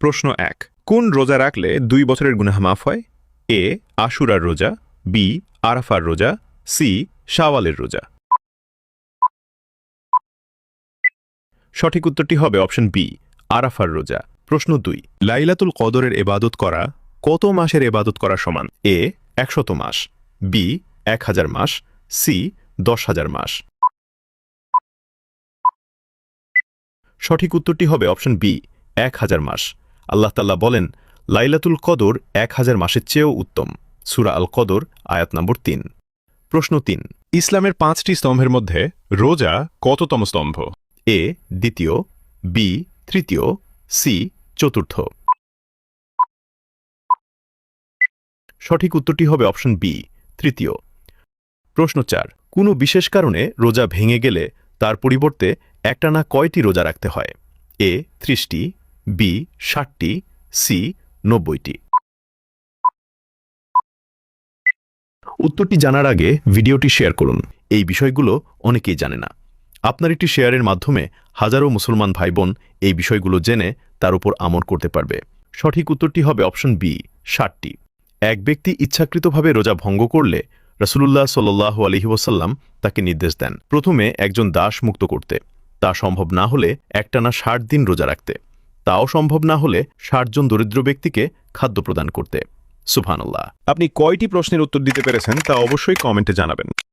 প্রশ্ন 1 কোন রোজা রাখলে 2 বছরের গুনাহ মাফ হয়? এ আশুরার রোজা, বি আরাফার রোজা, সি শাওয়ালের রোজা। সঠিক উত্তরটি হবে অপশন বি আরাফার রোজা। প্রশ্ন 2 লাইলাতুল কদরের ইবাদত করা কত মাসের ইবাদত করা সমান? এ 100 মাস, বি 1000 মাস, সি 10,000 মাস। সঠিক উত্তরটি হবে অপশন বি 1000 মাস। আল্লাহ তাআলা বলেন লাইলাতুল কদর 1000 মাসের চেয়েও উত্তম। সূরা আল কদর আয়াত নম্বর 3। প্রশ্ন 3 ইসলামের 5টি স্তম্ভের মধ্যে রোজা কততম স্তম্ভ? এ দ্বিতীয়, বি তৃতীয়, সি চতুর্থ। সঠিক উত্তরটি হবে অপশন বি তৃতীয়। প্রশ্ন 4 কোনো বিশেষ কারণে রোজা ভেঙে গেলে তার পরিবর্তে একটানা কয়টি রোজা রাখতে হয়? এ 30টি, বি 60টি, সি 90টি। উত্তরটি জানার আগে ভিডিওটি শেয়ার করুন। এই বিষয়গুলো অনেকেই জানে না। আপনার একটি শেয়ারের মাধ্যমে হাজারো মুসলমান ভাইবোন এই বিষয়গুলো জেনে তার উপর আমল করতে পারবে। সঠিক উত্তরটি হবে অপশন বি 60টি। এক ব্যক্তি ইচ্ছাকৃতভাবে রোজা ভঙ্গ করলে রাসূলুল্লাহ সাল্লাল্লাহু আলাইহি ওয়াসাল্লাম তাকে নির্দেশ দেন প্রথমে একজন দাস মুক্ত করতে, তা সম্ভব না হলে একটানা 60 দিন রোজা রাখতে, তাও সম্ভব না হলে 60 জন দরিদ্র ব্যক্তিকে খাদ্য প্রদান করতে। সুবহানাল্লাহ। আপনি কয়টি প্রশ্নের উত্তর দিতে পেরেছেন তা অবশ্যই কমেন্টে জানাবেন।